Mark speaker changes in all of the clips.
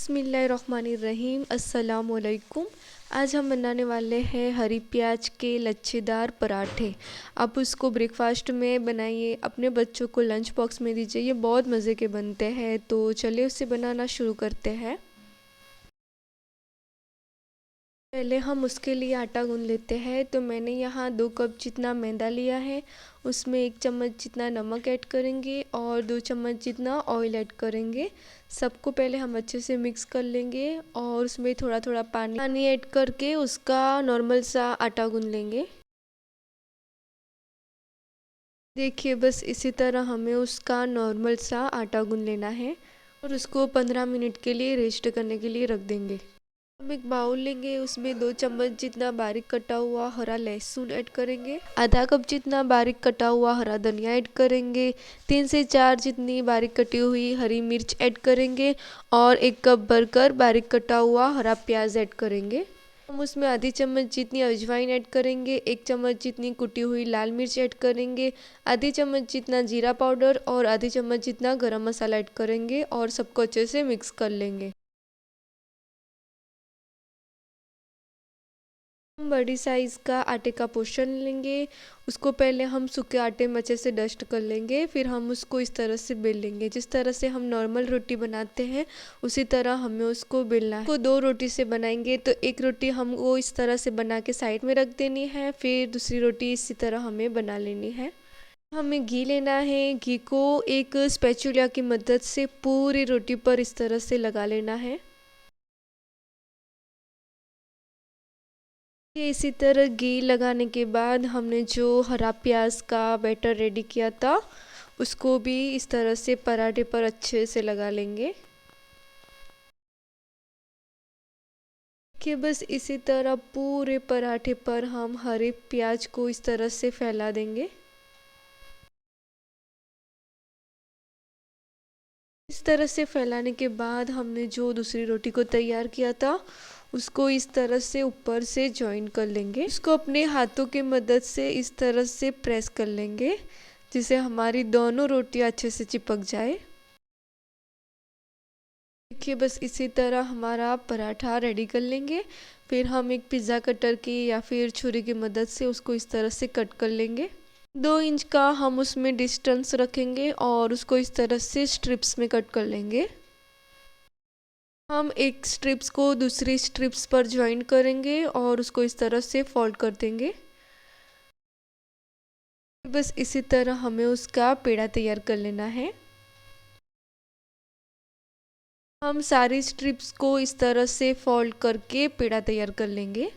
Speaker 1: बिस्मिल्लाहिर्रहमानिर्रहीम अस्सलामुअलैकुम। आज हम बनाने वाले हैं हरी प्याज के लच्छेदार पराठे। आप उसको ब्रेकफास्ट में बनाइए, अपने बच्चों को लंच बॉक्स में दीजिए, ये बहुत मज़े के बनते हैं। तो चलिए उसे बनाना शुरू करते हैं। पहले हम उसके लिए आटा गूंद लेते हैं। तो मैंने यहाँ 2 कप जितना मैदा लिया है, उसमें 1 चम्मच जितना नमक ऐड करेंगे और 2 चम्मच जितना ऑयल ऐड करेंगे। सबको पहले हम अच्छे से मिक्स कर लेंगे और उसमें थोड़ा थोड़ा पानी ऐड करके उसका नॉर्मल सा आटा गूंद लेंगे। देखिए बस इसी तरह हमें उसका नॉर्मल सा आटा गूंद लेना है और उसको 15 मिनट के लिए रेस्ट करने के लिए रख देंगे। हम एक बाउल लेंगे, उसमें 2 चम्मच जितना बारीक कटा हुआ हरा लहसुन ऐड करेंगे, आधा कप जितना बारीक कटा हुआ हरा धनिया ऐड करेंगे, 3 से 4 जितनी बारीक कटी हुई हरी मिर्च ऐड करेंगे और 1 कप भरकर बारीक कटा हुआ हरा प्याज ऐड करेंगे। हम उसमें आधी चम्मच जितनी अजवाइन ऐड करेंगे, 1 चम्मच जितनी कुटी हुई लाल मिर्च ऐड करेंगे, आधी चम्मच जितना जीरा पाउडर और आधी चम्मच जितना गरम मसाला ऐड करेंगे और सबको अच्छे से मिक्स कर लेंगे। हम बड़ी साइज़ का आटे का पोर्शन लेंगे, उसको पहले हम सूखे आटे में अच्छे से डस्ट कर लेंगे, फिर हम उसको इस तरह से बेल लेंगे। जिस तरह से हम नॉर्मल रोटी बनाते हैं उसी तरह हमें उसको बेलना है। उसको 2 रोटी से बनाएंगे, तो एक रोटी हम वो इस तरह से बना के साइड में रख देनी है, फिर दूसरी रोटी इसी तरह हमें बना लेनी है। हमें घी लेना है, घी को एक स्पैचुला की मदद से पूरी रोटी पर इस तरह से लगा लेना है। ये इसी तरह घी लगाने के बाद हमने जो हरा प्याज का बैटर रेडी किया था उसको भी इस तरह से पराठे पर अच्छे से लगा लेंगे। देखिए बस इसी तरह पूरे पराठे पर हम हरे प्याज को इस तरह से फैला देंगे। इस तरह से फैलाने के बाद हमने जो दूसरी रोटी को तैयार किया था उसको इस तरह से ऊपर से जॉइन कर लेंगे। इसको अपने हाथों की मदद से इस तरह से प्रेस कर लेंगे जिससे हमारी दोनों रोटियां अच्छे से चिपक जाए। देखिए बस इसी तरह हमारा पराठा रेडी कर लेंगे। फिर हम एक पिज़्ज़ा कटर की या फिर छुरी की मदद से उसको इस तरह से कट कर लेंगे। 2 इंच का हम उसमें डिस्टेंस रखेंगे और उसको इस तरह से स्ट्रिप्स में कट कर लेंगे। हम एक स्ट्रिप्स को दूसरी स्ट्रिप्स पर ज्वाइन करेंगे और उसको इस तरह से फोल्ड कर देंगे। बस इसी तरह हमें उसका पेड़ा तैयार कर लेना है। हम सारी स्ट्रिप्स को इस तरह से फोल्ड करके पेड़ा तैयार कर लेंगे।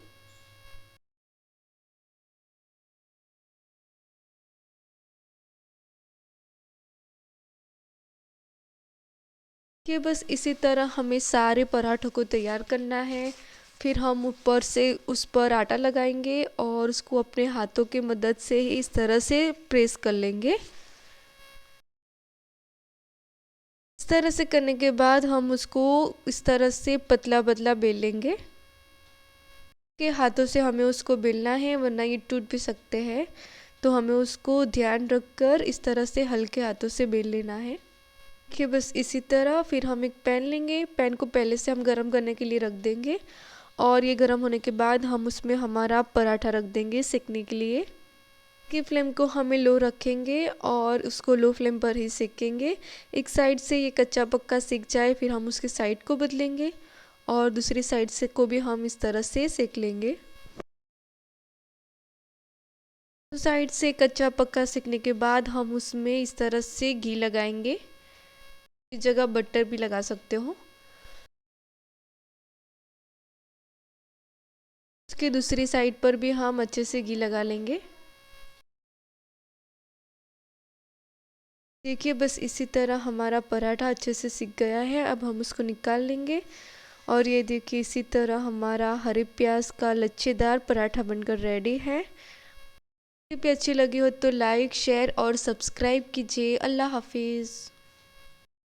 Speaker 1: कि बस इसी तरह हमें सारे पराठों को तैयार करना है। फिर हम ऊपर से उस पर आटा लगाएंगे और उसको अपने हाथों की मदद से इस तरह से प्रेस कर लेंगे। इस तरह से करने के बाद हम उसको इस तरह से पतला पतला बेल लेंगे। के हाथों से हमें उसको बेलना है वरना ये टूट भी सकते हैं, तो हमें उसको ध्यान रखकर इस तरह से हल्के हाथों से बेल लेना है। देखिए बस इसी तरह फिर हम एक पैन लेंगे, पैन को पहले से हम गरम करने के लिए रख देंगे और ये गरम होने के बाद हम उसमें हमारा पराठा रख देंगे सेकने के लिए। की फ्लेम को हमें लो रखेंगे और उसको लो फ्लेम पर ही सेकेंगे। एक साइड से ये कच्चा पक्का सेक जाए फिर हम उसके साइड को बदलेंगे और दूसरी साइड से को भी हम इस तरह से सेक लेंगे। साइड से कच्चा पक्का सेकने के बाद हम उसमें इस तरह से घी लगाएंगे, इस जगह बटर भी लगा सकते हो। उसके दूसरी साइड पर भी हम अच्छे से घी लगा लेंगे। देखिए बस इसी तरह हमारा पराठा अच्छे से सिक गया है। अब हम उसको निकाल लेंगे और ये देखिए इसी तरह हमारा हरे प्याज का लच्छेदार पराठा बनकर रेडी है। रेसिपी अच्छी लगी हो तो लाइक शेयर और सब्सक्राइब कीजिए। अल्लाह हाफिज़।